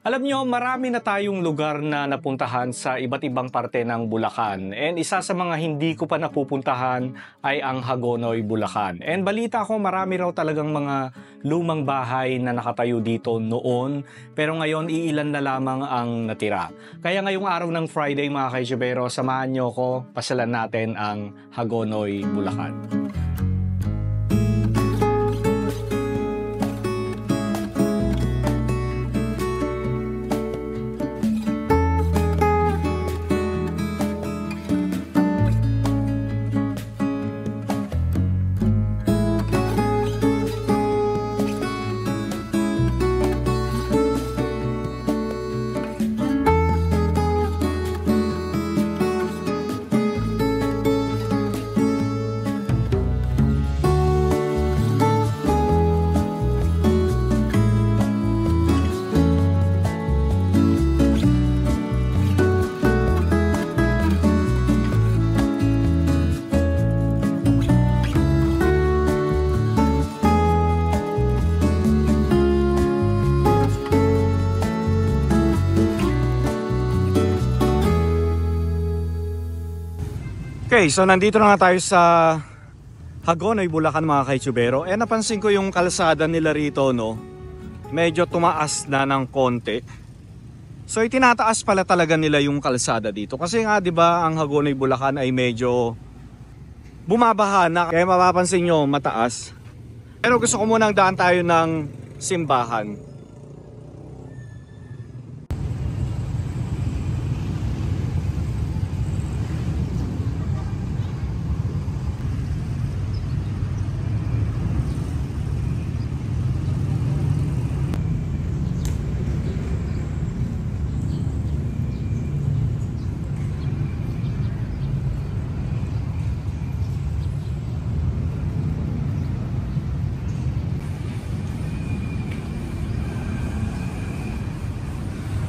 Alam nyo, marami na tayong lugar na napuntahan sa iba't ibang parte ng Bulacan. And isa sa mga hindi ko pa napupuntahan ay ang Hagonoy, Bulacan. And balita ko, marami raw talagang mga lumang bahay na nakatayo dito noon. Pero ngayon, iilan na lamang ang natira. Kaya ngayong araw ng Friday mga kaijubero, samahan nyo ko, pasyalan natin ang Hagonoy, Bulacan. Okay, so nandito na nga tayo sa Hagonoy, Bulacan mga kaitsubero. Napansin ko yung kalsada nila rito, no? Medyo tumaas na ng konti. So itinataas pala talaga nila yung kalsada dito. Kasi nga 'di ba, ang Hagonoy, Bulacan ay medyo bumabaha na. Kaya mapapansin nyo, mataas. Pero gusto ko munang daan tayo ng simbahan.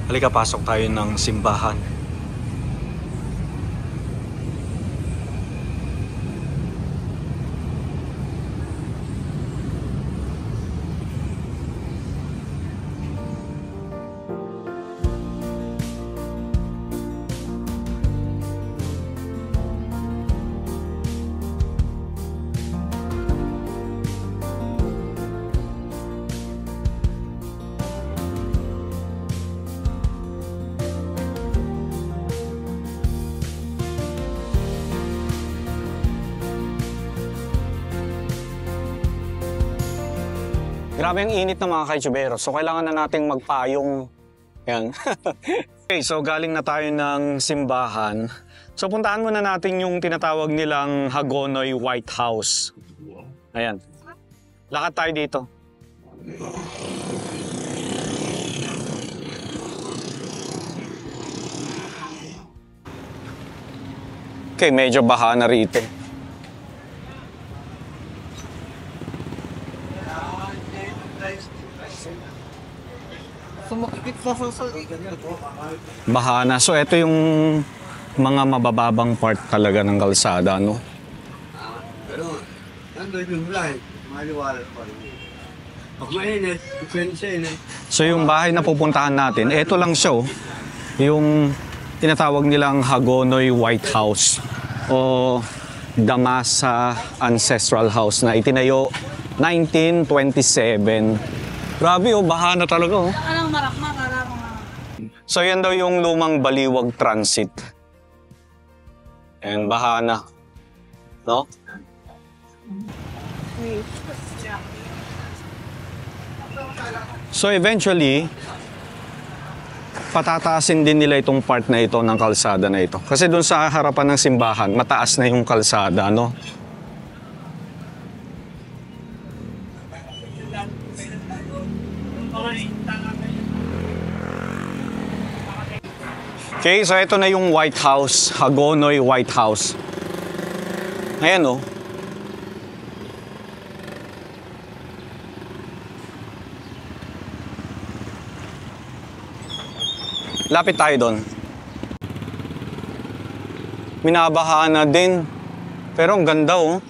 Halika, pasok tayo ng simbahan. Grabe ang init ng mga kaitsubero. So kailangan na nating magpayong. Yan. Okay, so galing na tayo ng simbahan. So puntahan muna natin yung tinatawag nilang Hagonoy White House. Ayan. Lakad tayo dito. Okay, medyo baha na rito. Baha na. So ito yung mga mabababang part talaga ng kalsada, no? So yung bahay na pupuntahan natin, ito lang siya, yung tinatawag nilang Hagonoy White House o Damasa Ancestral House na itinayo 1927. Grabe, baha na talaga, So yan daw yung lumang Baliwag Transit. And baha na. No? So eventually, patataasin din nila itong part na ito ng kalsada na ito. Kasi dun sa harapan ng simbahan, mataas na yung kalsada, no? Okay, so ito na yung White House, Hagonoy White House. Ayan, oh. Lapit tayo doon. Minabahaan na din. Pero ang ganda, oh.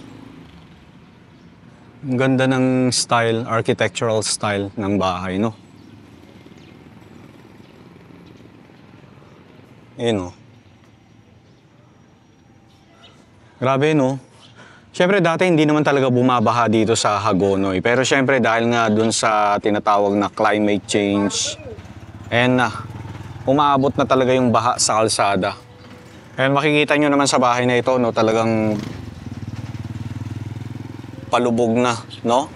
Ang ganda ng style, architectural style ng bahay, no? Ayun, oh. Grabe, no? Siyempre, dati hindi naman talaga bumabaha dito sa Hagonoy. Pero siyempre, dahil nga dun sa tinatawag na climate change, and umaabot na talaga yung baha sa kalsada. And makikita nyo naman sa bahay na ito, no, talagang palubog na, no?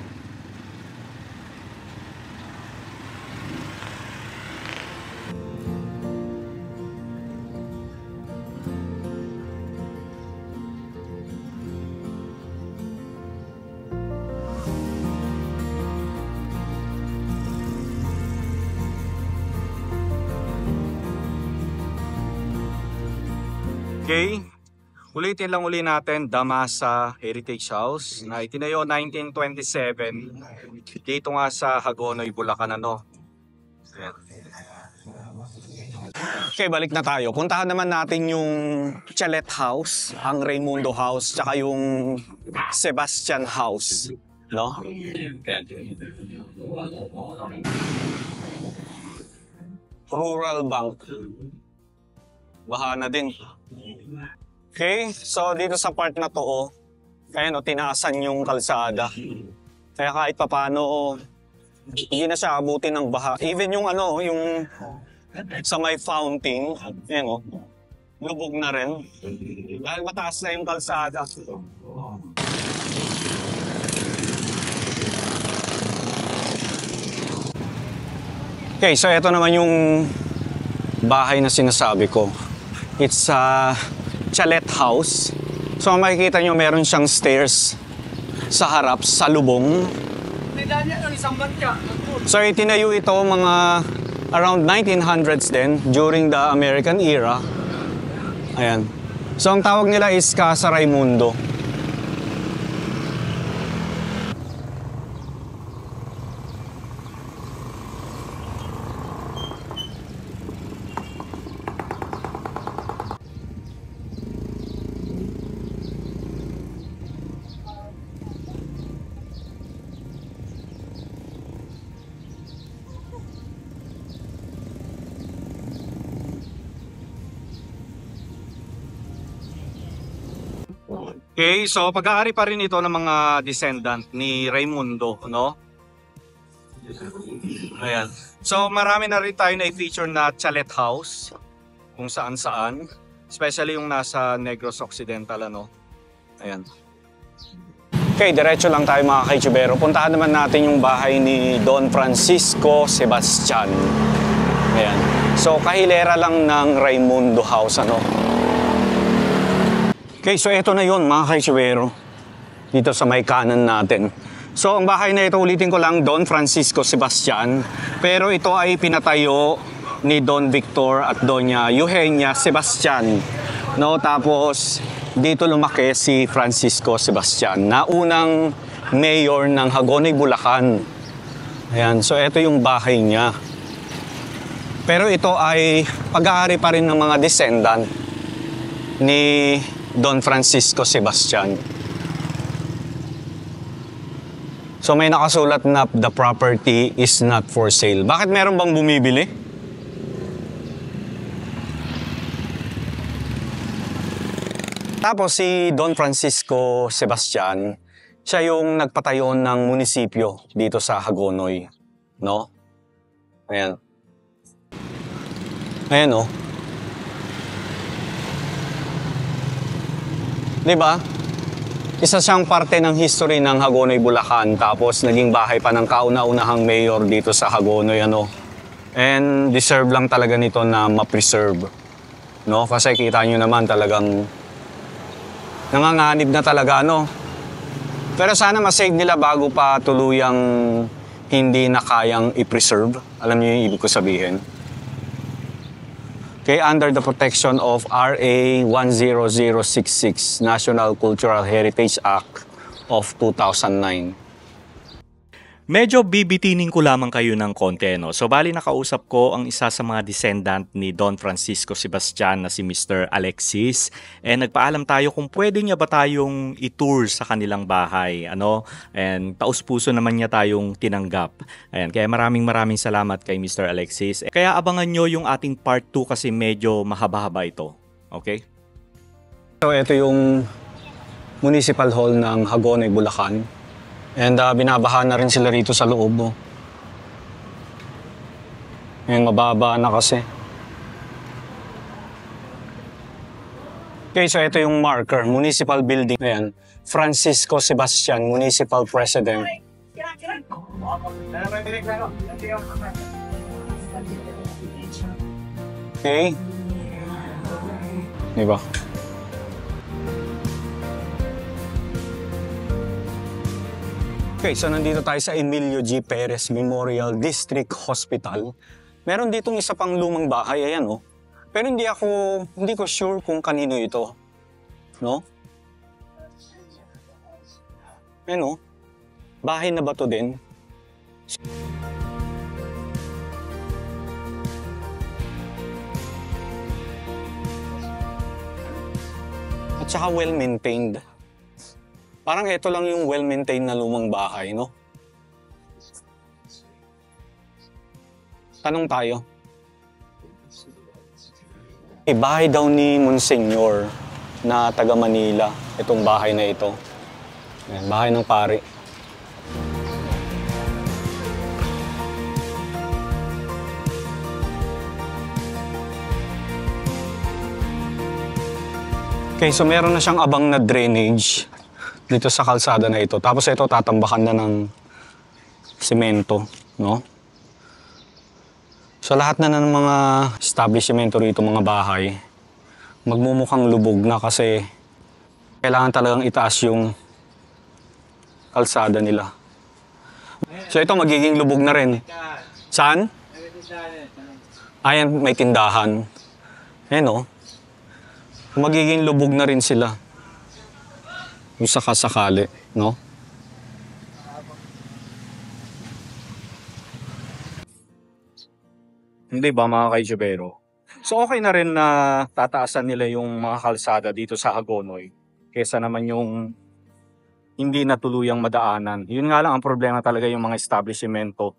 Okay, ulitin lang uli natin, Damasa Heritage House na itinayo 1927 dito nga sa Hagonoy, Bulacan, ano. Okay, balik na tayo. Puntahan naman natin yung Chalet House, ang Raimundo House, tsaka yung Sebastian House, no? Rural Bank. Baha na din. Okay, so dito sa part na to, oh, kaya no, tinaasan yung kalsada. Kaya kahit papano, hindi na siya abutin ng baha. Even yung ano, yung sa may fountain, yan oh, lubog na rin. Dahil mataas na yung kalsada. Okay, so ito naman yung bahay na sinasabi ko. It's a chalet house. So makikita nyo meron siyang stairs sa harap, sa lubong. So itinayo ito mga around 1900s din, during the American era. Ayan. So ang tawag nila is Casa Raimundo. Okay, so pag-aari pa rin ito ng mga descendant ni Raimundo, no? Ayan. So marami na rin tayo na i-feature na chalet house kung saan-saan, especially yung nasa Negros Occidental, ano? Ayan. Okay, diretso lang tayo mga kaichubero. Puntahan naman natin yung bahay ni Don Francisco Sebastian. Ayan. So kahilera lang ng Raimundo House, ano? Okay, so ito na yun mga kaichubero. Dito sa may kanan natin. So ang bahay na ito, ulitin ko lang, Don Francisco Sebastian. Pero ito ay pinatayo ni Don Victor at Doña Eugenia Sebastian. No, tapos dito lumaki si Francisco Sebastian, na unang mayor ng Hagonoy, Bulacan. Ayan, so ito yung bahay niya. Pero ito ay pag-aari pa rin ng mga descendant ni Don Francisco Sebastian. So may nakasulat na the property is not for sale. Bakit meron bang bumibili? Tapos si Don Francisco Sebastian, siya yung nagpatayo ng munisipyo dito sa Hagonoy, no? Ayan. Ayan, oh. Diba? Isa siyang parte ng history ng Hagonoy, Bulacan. Tapos naging bahay pa ng kauna-unahang mayor dito sa Hagonoy, ano. And deserve lang talaga nito na ma-preserve. No? Kasi kita nyo naman talagang nanganganib na talaga, no. Pero sana ma-save nila bago pa tuluyang hindi na kayang i-preserve. Alam niyo yung ibig ko sabihin? Okay, under the protection of RA 10066, National Cultural Heritage Act of 2009. Medyo bibitinin ko lamang kayo ng konti, no? So, bali nakausap ko ang isa sa mga descendant ni Don Francisco Sebastian na si Mr. Alexis. And nagpaalam tayo kung pwede niya ba tayong i-tour sa kanilang bahay, ano? And taus-puso naman niya tayong tinanggap. Ayan, kaya maraming salamat kay Mr. Alexis. Kaya abangan nyo yung ating part 2 kasi medyo mahaba-haba ito. Okay? So ito yung Municipal Hall ng Hagonoy, Bulacan. And binabaha na rin sila rito sa loob. Oh. Ngayon, mababa na kasi. Okay, so ito yung marker, Municipal Building. Ayan, Francisco Sebastian, Municipal President. Okay. Diba? Okay, so nandito tayo sa Emilio G. Perez Memorial District Hospital. Meron ditong isa pang lumang bahay, ayan oh. Pero hindi ko sure kung kanino ito. No? Ayan oh. Bahay na ba to din? At saka well-maintained. Parang ito lang yung well-maintained na lumang bahay, no? Tanong tayo. Bahay daw ni Monsignor na taga Manila, itong bahay na ito. Ayan, bahay ng pari. Okay, so meron na siyang abang na drainage dito sa kalsada na ito. Tapos ito tatambakan na ng semento, no? So lahat na ng mga establishmento rito, mga bahay, magmumukhang lubog na kasi kailangan talagang itaas yung kalsada nila. So ito magiging lubog na rin. Saan? Ayan, may tindahan. Ayan o. Magiging lubog na rin sila. Kung sakasakali, no? Hindi ba mga kaijubero? So okay na rin na tataasan nila yung mga kalsada dito sa Hagonoy kesa naman yung hindi na tuluyang madaanan. Yun nga lang ang problema talaga yung mga establishmento.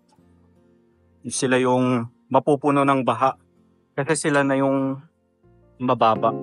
Sila yung mapupuno ng baha kasi sila na yung mababa.